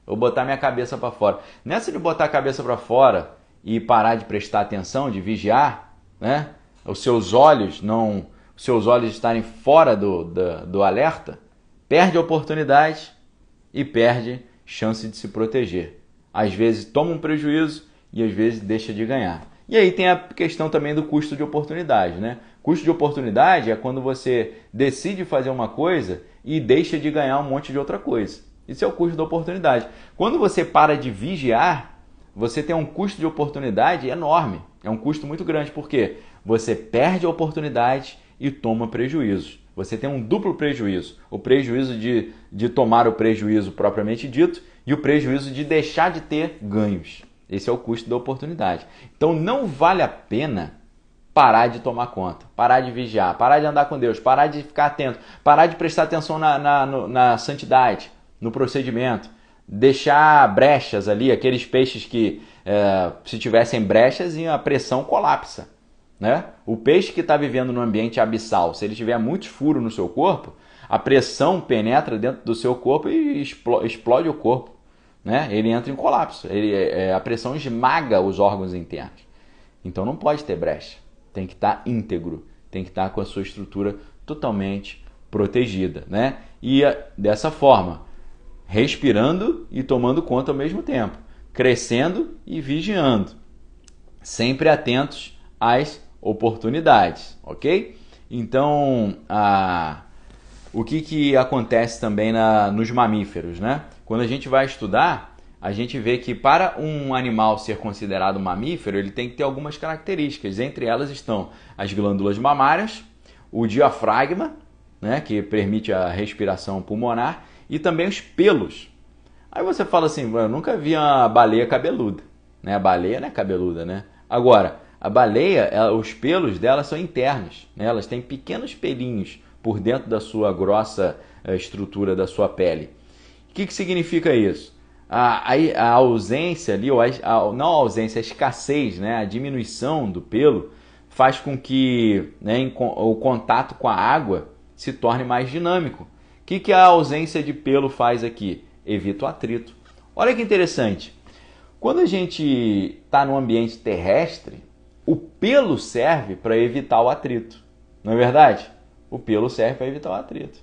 Speaker 1: Vou botar minha cabeça para fora. Nessa de botar a cabeça para fora e parar de prestar atenção, de vigiar, né? Os seus olhos estarem fora do alerta, perde a oportunidade e perde chance de se proteger. Às vezes toma um prejuízo e às vezes deixa de ganhar. E aí tem a questão também do custo de oportunidade, né? Custo de oportunidade é quando você decide fazer uma coisa e deixa de ganhar um monte de outra coisa. Isso é o custo da oportunidade. Quando você para de vigiar, você tem um custo de oportunidade enorme. É um custo muito grande, porque você perde a oportunidade e toma prejuízo. Você tem um duplo prejuízo. O prejuízo de tomar o prejuízo propriamente dito e o prejuízo de deixar de ter ganhos. Esse é o custo da oportunidade. Então não vale a pena parar de tomar conta, parar de vigiar, parar de andar com Deus, parar de ficar atento, parar de prestar atenção na santidade, no procedimento, deixar brechas ali, aqueles peixes que se tivessem brechas a pressão colapsa. Né? O peixe que está vivendo no ambiente abissal, se ele tiver muitos furos no seu corpo, a pressão penetra dentro do seu corpo e explode o corpo. Né? Ele entra em colapso, a pressão esmaga os órgãos internos. Então não pode ter brecha, tem que estar íntegro, tem que estar com a sua estrutura totalmente protegida. Né? E dessa forma, respirando e tomando conta ao mesmo tempo, crescendo e vigiando, sempre atentos às oportunidades, ok? Então, o que acontece também nos mamíferos, né? Quando a gente vai estudar, a gente vê que para um animal ser considerado mamífero, ele tem que ter algumas características. Entre elas estão as glândulas mamárias, o diafragma, né, que permite a respiração pulmonar, e também os pelos. Aí você fala assim, eu nunca vi uma baleia cabeluda. Né? A baleia não é cabeluda, né? Agora, a baleia, os pelos dela são internos. Né? Elas têm pequenos pelinhos por dentro da sua grossa estrutura da sua pele. O que significa isso? A ausência ali, não a ausência, a escassez, né? A diminuição do pelo faz com que, né, o contato com a água se torne mais dinâmico. O que a ausência de pelo faz aqui? Evita o atrito. Olha que interessante. Quando a gente está no ambiente terrestre, o pelo serve para evitar o atrito. Não é verdade? O pelo serve para evitar o atrito.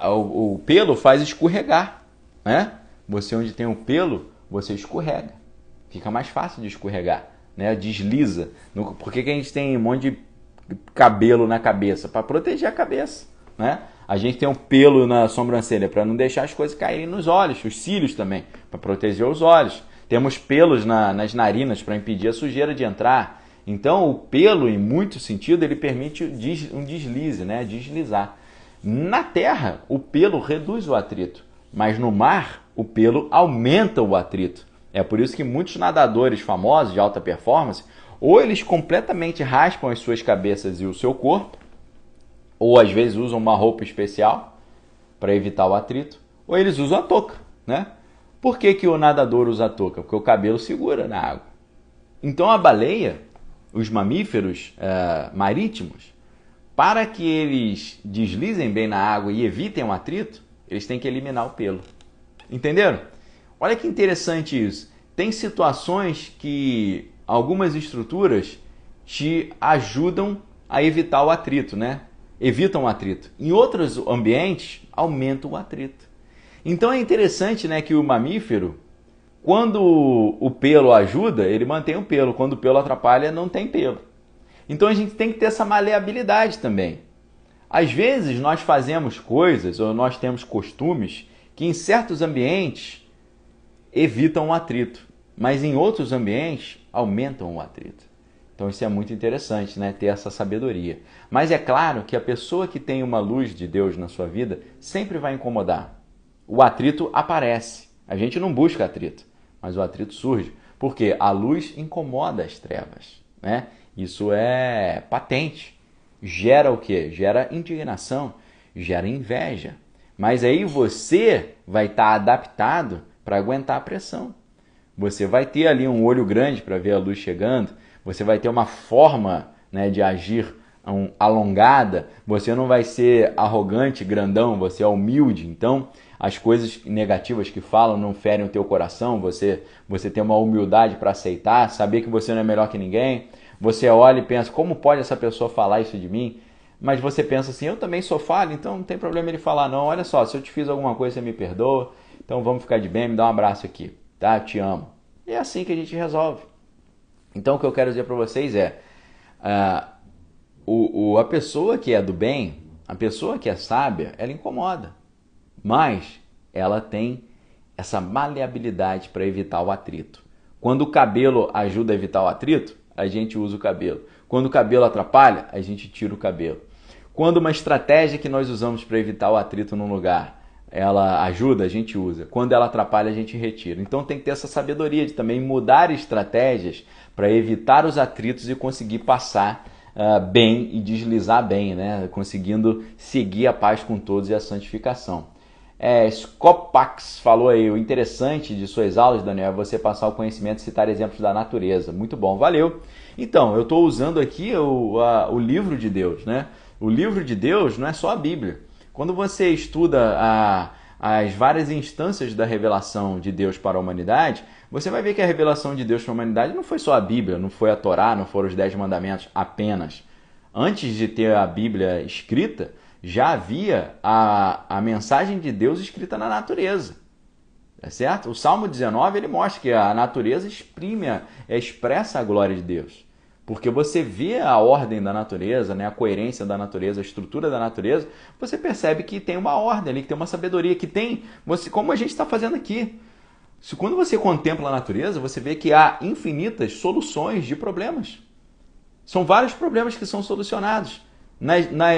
Speaker 1: O pelo faz escorregar. Né? Você onde tem o pelo, você escorrega. Fica mais fácil de escorregar. Né? Desliza. Por que a gente tem um monte de cabelo na cabeça? Para proteger a cabeça. Né? A gente tem um pelo na sobrancelha para não deixar as coisas caírem nos olhos, os cílios também, para proteger os olhos. Temos pelos nas narinas para impedir a sujeira de entrar. Então, o pelo, em muito sentido, ele permite um deslize, né? Deslizar. Na terra, o pelo reduz o atrito, mas no mar, o pelo aumenta o atrito. É por isso que muitos nadadores famosos de alta performance, ou eles completamente raspam as suas cabeças e o seu corpo, ou às vezes usam uma roupa especial para evitar o atrito, ou eles usam a touca, né? Por que o nadador usa a touca? Porque o cabelo segura na água. Então a baleia, os mamíferos marítimos, para que eles deslizem bem na água e evitem o atrito, eles têm que eliminar o pelo. Entenderam? Olha que interessante isso. Tem situações que algumas estruturas te ajudam a evitar o atrito, né? Evitam o atrito. Em outros ambientes, aumentam o atrito. Então é interessante, né, que o mamífero, quando o pelo ajuda, ele mantém o pelo. Quando o pelo atrapalha, não tem pelo. Então a gente tem que ter essa maleabilidade também. Às vezes nós fazemos coisas ou nós temos costumes que em certos ambientes evitam o atrito, mas em outros ambientes aumentam o atrito. Então isso é muito interessante, né? Ter essa sabedoria. Mas é claro que a pessoa que tem uma luz de Deus na sua vida sempre vai incomodar. O atrito aparece. A gente não busca atrito, mas o atrito surge. Porque a luz incomoda as trevas, né? Isso é patente. Gera o quê? Gera indignação, gera inveja. Mas aí você vai estar adaptado para aguentar a pressão. Você vai ter ali um olho grande para ver a luz chegando, você vai ter uma forma, né, de agir alongada, você não vai ser arrogante, grandão, você é humilde. Então, as coisas negativas que falam não ferem o teu coração, você tem uma humildade para aceitar, saber que você não é melhor que ninguém. Você olha e pensa, como pode essa pessoa falar isso de mim? Mas você pensa assim, eu também sou falho, então não tem problema ele falar não. Olha só, se eu te fiz alguma coisa, você me perdoa, então vamos ficar de bem, me dá um abraço aqui, tá? Eu te amo. E é assim que a gente resolve. Então o que eu quero dizer para vocês é, a pessoa que é do bem, a pessoa que é sábia, ela incomoda. Mas ela tem essa maleabilidade para evitar o atrito. Quando o cabelo ajuda a evitar o atrito, a gente usa o cabelo. Quando o cabelo atrapalha, a gente tira o cabelo. Quando uma estratégia que nós usamos para evitar o atrito num lugar, ela ajuda, a gente usa. Quando ela atrapalha, a gente retira. Então tem que ter essa sabedoria de também mudar estratégias para evitar os atritos e conseguir passar bem e deslizar bem, né? Conseguindo seguir a paz com todos e a santificação. Scopax falou aí, o interessante de suas aulas, Daniel, é você passar o conhecimento e citar exemplos da natureza. Muito bom, valeu. Então, eu estou usando aqui o livro de Deus, né? O livro de Deus não é só a Bíblia. Quando você estuda as várias instâncias da revelação de Deus para a humanidade, você vai ver que a revelação de Deus para a humanidade não foi só a Bíblia, não foi a Torá, não foram os 10 mandamentos apenas. Antes de ter a Bíblia escrita, já havia a mensagem de Deus escrita na natureza. É certo? O Salmo 19 ele mostra que a natureza expressa a glória de Deus. Porque você vê a ordem da natureza, né, a coerência da natureza, a estrutura da natureza, você percebe que tem uma ordem ali, que tem uma sabedoria, que tem, como a gente está fazendo aqui. Quando você contempla a natureza, você vê que há infinitas soluções de problemas. São vários problemas que são solucionados.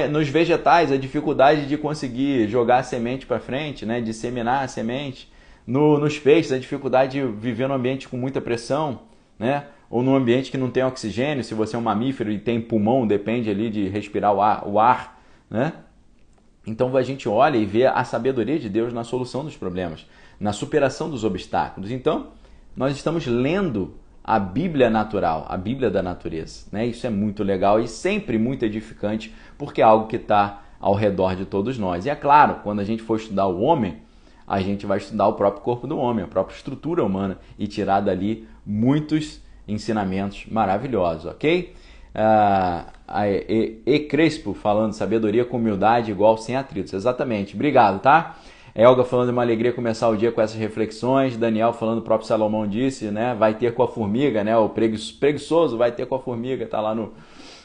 Speaker 1: Nos vegetais, a dificuldade de conseguir jogar a semente para frente, né, disseminar a semente. Nos peixes, a dificuldade de viver num ambiente com muita pressão, né, ou num ambiente que não tem oxigênio. Se você é um mamífero e tem pulmão, depende ali de respirar o ar, né? Então a gente olha e vê a sabedoria de Deus na solução dos problemas, na superação dos obstáculos. Então, nós estamos lendo a Bíblia natural, a Bíblia da natureza, né? Isso é muito legal e sempre muito edificante, porque é algo que está ao redor de todos nós. E é claro, quando a gente for estudar o homem, a gente vai estudar o próprio corpo do homem, a própria estrutura humana e tirar dali muitos ensinamentos maravilhosos, ok? Crespo falando sabedoria com humildade igual sem atritos. Exatamente, obrigado, tá? Elga falando, é uma alegria começar o dia com essas reflexões. Daniel falando, o próprio Salomão disse, né? Vai ter com a formiga, né? O preguiçoso vai ter com a formiga, tá lá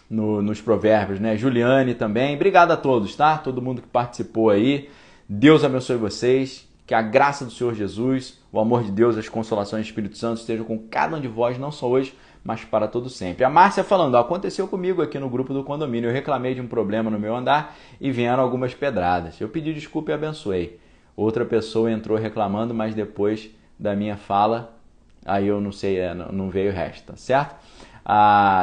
Speaker 1: nos provérbios, né? Juliane também. Obrigado a todos, tá? Todo mundo que participou aí. Deus abençoe vocês. Que a graça do Senhor Jesus, o amor de Deus, as consolações do Espírito Santo estejam com cada um de vós, não só hoje, mas para todo sempre. A Márcia falando, aconteceu comigo aqui no grupo do condomínio. Eu reclamei de um problema no meu andar e vieram algumas pedradas. Eu pedi desculpa e abençoei. Outra pessoa entrou reclamando, mas depois da minha fala, aí eu não sei, não veio o resto, tá certo?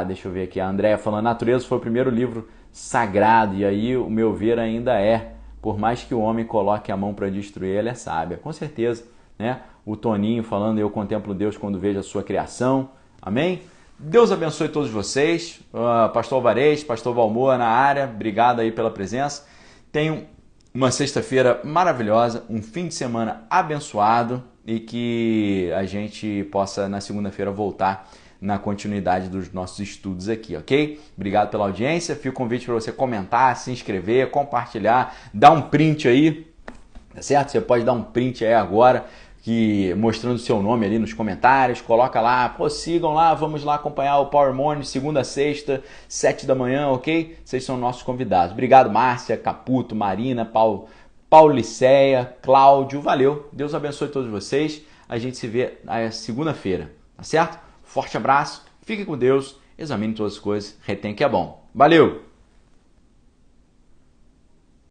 Speaker 1: Deixa eu ver aqui, a Andréia falando, a natureza foi o primeiro livro sagrado, e aí o meu ver ainda é, por mais que o homem coloque a mão para destruir, ele é sábia, com certeza, né? O Toninho falando, eu contemplo Deus quando vejo a sua criação, amém? Deus abençoe todos vocês, Pastor Alvarez, Pastor Valmor na área, obrigado aí pela presença, tenham uma sexta-feira maravilhosa, um fim de semana abençoado e que a gente possa na segunda-feira voltar na continuidade dos nossos estudos aqui, ok? Obrigado pela audiência, fica o convite para você comentar, se inscrever, compartilhar, dar um print aí, tá certo? Você pode dar um print aí agora, mostrando o seu nome ali nos comentários, coloca lá, sigam lá, vamos lá acompanhar o Power Morning, segunda a sexta, 7 da manhã, ok? Vocês são nossos convidados. Obrigado, Márcia, Caputo, Marina, Pauliceia, Cláudio, valeu, Deus abençoe todos vocês, a gente se vê na segunda-feira, tá certo? Forte abraço, fique com Deus, examine todas as coisas, retém que é bom. Valeu!